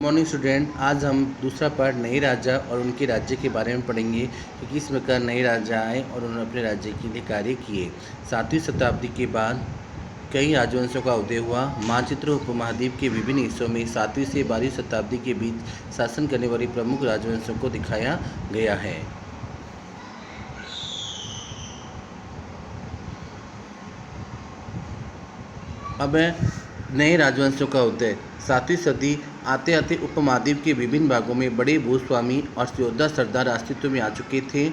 Morning student, आज हम दूसरा पार्ट नए राजा और उनके राज्य के बारे में पढ़ेंगे कि किस प्रकार नए राजा आए और उन्होंने अपने राज्य के लिए कार्य किए। 7वीं शताब्दी के बाद कई राजवंशों का उदय हुआ। मानचित्र उपमहाद्वीप के विभिन्न हिस्सों में 7वीं से 12वीं शताब्दी के बीच शासन करने वाली प्रमुख राजवंशों को दिखाया गया है। अब नए राजवंशों का उदय। 7वीं सदी आते आते उपमहाद्वीप के विभिन्न भागों में बड़े भूस्वामी और योद्धा सरदार अस्तित्व में आ चुके थे।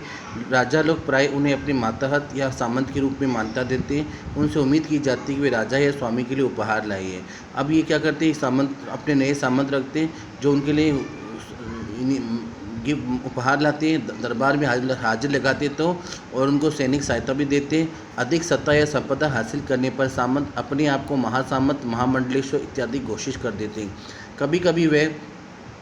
राजा लोग प्राय उन्हें अपने मातहत या सामंत के रूप में मान्यता देते। उनसे उम्मीद की जाती कि वे राजा या स्वामी के लिए उपहार लाए। अब ये क्या करते, सामंत अपने नए सामंत रखते जो उनके लिए उपहार लाते, दरबार में हाजिर लगाते तो और उनको सैनिक सहायता भी देते। अधिक सत्ता या संपदा हासिल करने पर सामंत अपने आप को महासामंत, महामंडलेश्वर इत्यादि घोषित कर देते। कभी कभी वे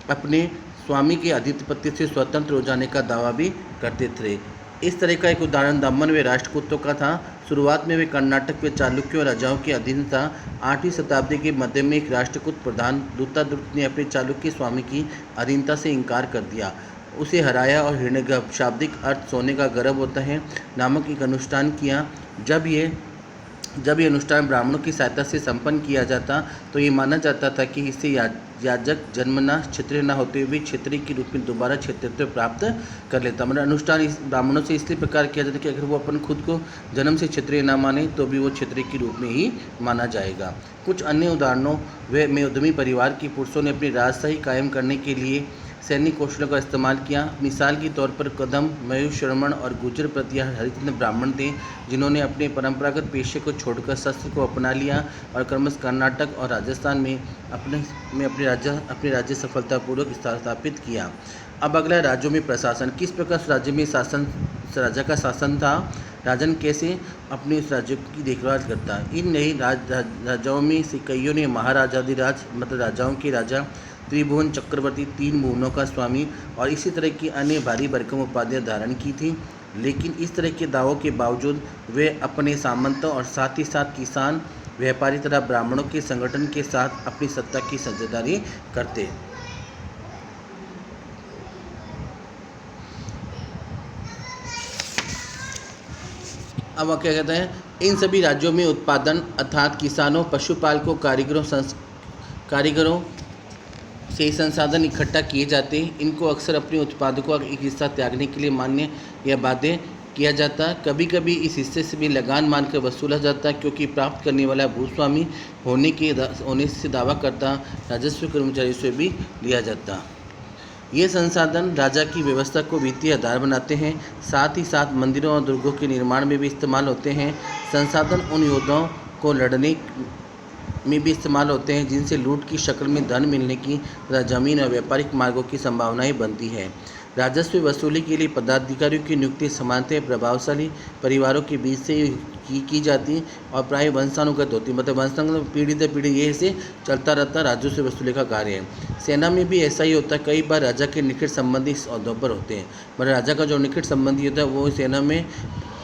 अपने स्वामी के आधिपत्य से स्वतंत्र हो जाने का दावा भी करते थे। इस तरह का एक उदाहरण दमन व राष्ट्रकूटों का था। शुरुआत में वे कर्नाटक में चालुक्यों राजाओं के अधीन था। 8वीं शताब्दी के मध्य में एक राष्ट्रकूट प्रधान दूतादुत ने अपने चालुक्य स्वामी की अधीनता से इनकार कर दिया, उसे हराया और हिरण्यगर्भ, शाब्दिक अर्थ सोने का गर्भ होता है, नामक एक अनुष्ठान किया। जब ये अनुष्ठान ब्राह्मणों की सहायता से संपन्न किया जाता तो ये माना जाता था कि इससे याजक जन्मना क्षत्रिय न होते हुए क्षत्रिय के रूप में दोबारा क्षत्रियत्व प्राप्त कर लेता। मतलब अनुष्ठान इस ब्राह्मणों से इसलिए प्रकार किया जाता कि अगर वो अपन खुद को जन्म से क्षत्रिय न माने तो भी वो क्षत्रिय के रूप में ही माना जाएगा। कुछ अन्य उदाहरणों में उद्यमी परिवार के पुरुषों ने अपनी राजशाही कायम करने के लिए सैनिक कौशलों का इस्तेमाल किया। मिसाल के तौर पर कदम, मयूर शर्मण और गुर्जर प्रतिहार हरिचंद्र ब्राह्मण थे जिन्होंने अपने परंपरागत पेशे को छोड़कर शस्त्र को अपना लिया और क्रमशः कर्नाटक और राजस्थान में अपने राज्य सफलतापूर्वक स्थापित किया। अब अगला राज्यों में प्रशासन। किस प्रकार राज्य में राजा का शासन था, राजन कैसे अपने उस राज्य की देखभाल करता। इन नई राजाओं में से कईयों ने महाराजाधिराज मतलब राजाओं के राजा, त्रिभुवन चक्रवर्ती, 3 भुवनों का स्वामी और इसी तरह की अन्य भारी भरकम उपाधियां धारण की थी। लेकिन इस तरह के दावों के बावजूद वे अपने सामंतों और साथ ही साथ किसान, व्यापारी तथा ब्राह्मणों के संगठन के साथ अपनी सत्ता की साझेदारी करते। अब क्या कहते हैं, इन सभी राज्यों में उत्पादन अर्थात किसानों, पशुपालकों, कारीगरों से संसाधन इकट्ठा किए जाते। इनको अक्सर अपने उत्पादों का एक हिस्सा त्यागने के लिए मान्य या बाध्य किया जाता। कभी कभी इस हिस्से से भी लगान मानकर वसूला जाता, क्योंकि प्राप्त करने वाला भूस्वामी होने से दावा करता राजस्व कर्मचारी से भी लिया जाता। ये संसाधन राजा की व्यवस्था को वित्तीय आधार बनाते हैं, साथ ही साथ मंदिरों और दुर्गों के निर्माण में भी इस्तेमाल होते हैं। संसाधन उन योद्धाओं को लड़ने में भी इस्तेमाल होते हैं जिनसे लूट की शक्ल में धन मिलने की तथा जमीन और व्यापारिक मार्गों की संभावनाएं बनती है। राजस्व वसूली के लिए पदाधिकारियों की नियुक्ति सामान्यतः प्रभावशाली परिवारों के बीच से की जाती और प्राय वंशानुगत होती। मतलब वंशानुगत पीढ़ी दर पीढ़ी ये से चलता रहता राजस्व वसूली का कार्य है। सेना में भी ऐसा ही होता है। कई बार राजा के निकट संबंधी इस ओहदों पर होते हैं। मतलब राजा का जो निकट संबंधी होता है वो सेना में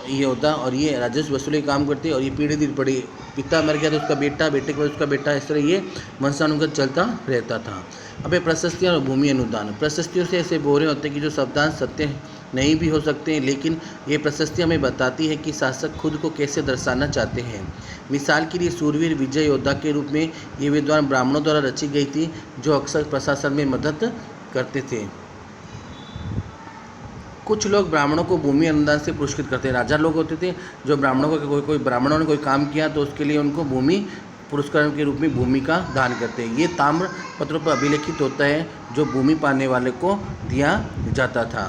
ये होता और ये राजस्व वसूली काम करते और ये पीढ़ी दर पीढ़ी, पिता मर गया तो उसका बेटा, बेटे के बाद उसका बेटा, इस तरह ये वंशानुगत चलता रहता था। अब प्रशस्तियाँ और भूमि अनुदान। प्रशस्तियों से ऐसे बोरे होते हैं कि जो शब्दांश सत्य नहीं भी हो सकते हैं, लेकिन ये प्रशस्तियाँ हमें बताती है कि शासक खुद को कैसे दर्शाना चाहते हैं। मिसाल के लिए सूरवीर विजय योद्धा के रूप में ये विद्वान ब्राह्मणों द्वारा रची गई थी जो अक्सर प्रशासन में मदद करते थे। कुछ लोग ब्राह्मणों को भूमि अनुदान से पुरस्कृत करते हैं। राजा लोग होते थे जो ब्राह्मणों को कोई ब्राह्मणों ने कोई काम किया तो उसके लिए उनको भूमि पुरस्कार के रूप में भूमि का दान करते हैं। ये ताम्र पत्रों पर अभिलेखित होता है जो भूमि पाने वाले को दिया जाता था।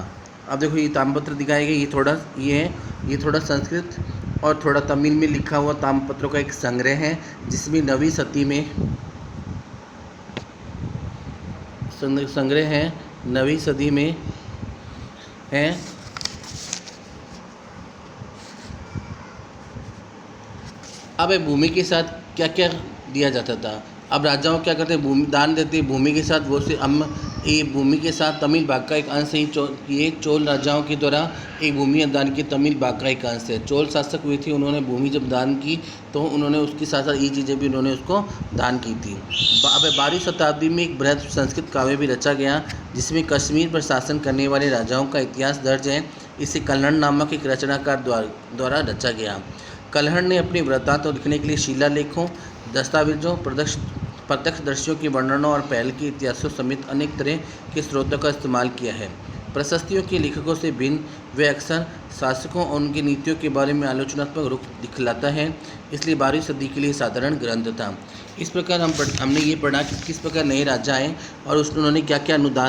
अब देखो ये ताम्रपत्र दिखाए गए, ये थोड़ा संस्कृत और थोड़ा तमिल में लिखा हुआ ताम्रपत्रों का एक संग्रह है जिसमें 9वीं सदी में संग्रह है, 9वीं सदी में है। अब भूमि के साथ क्या क्या दिया जाता था। अब राजाओं क्या करते हैं, भूमि दान देते हैं भूमि के साथ, वो से हम ये भूमि के साथ तमिल भाग का एक अंश ही ये चोल राजाओं के द्वारा एक भूमि दान की तमिल भाग का एक अंश है। चोल शासक हुए थे, उन्होंने भूमि जब दान की तो उन्होंने उसके साथ साथ ये चीज़ें भी उन्होंने उसको दान की थी। अब 12वीं शताब्दी में एक बृहद संस्कृत काव्य भी रचा गया जिसमें कश्मीर पर शासन करने वाले राजाओं का इतिहास दर्ज है। इसे कल्हण नामक एक रचनाकार द्वारा रचा गया। कल्हण ने अपने वृत्तांत लिखने के लिए शिलालेखों, दस्तावेजों, प्रत्यक्षदर्शियों के वर्णनों और पहल के इतिहासों समेत अनेक तरह के स्रोतों का इस्तेमाल किया है। प्रशस्तियों के लेखकों से भिन्न वे अक्सर शासकों और उनकी नीतियों के बारे में आलोचनात्मक रुख दिखलाता है, इसलिए 12वीं सदी के लिए साधारण ग्रंथ था। इस प्रकार हमने ये पढ़ा कि किस प्रकार नए राजा आए और उन्होंने क्या क्या अनुदान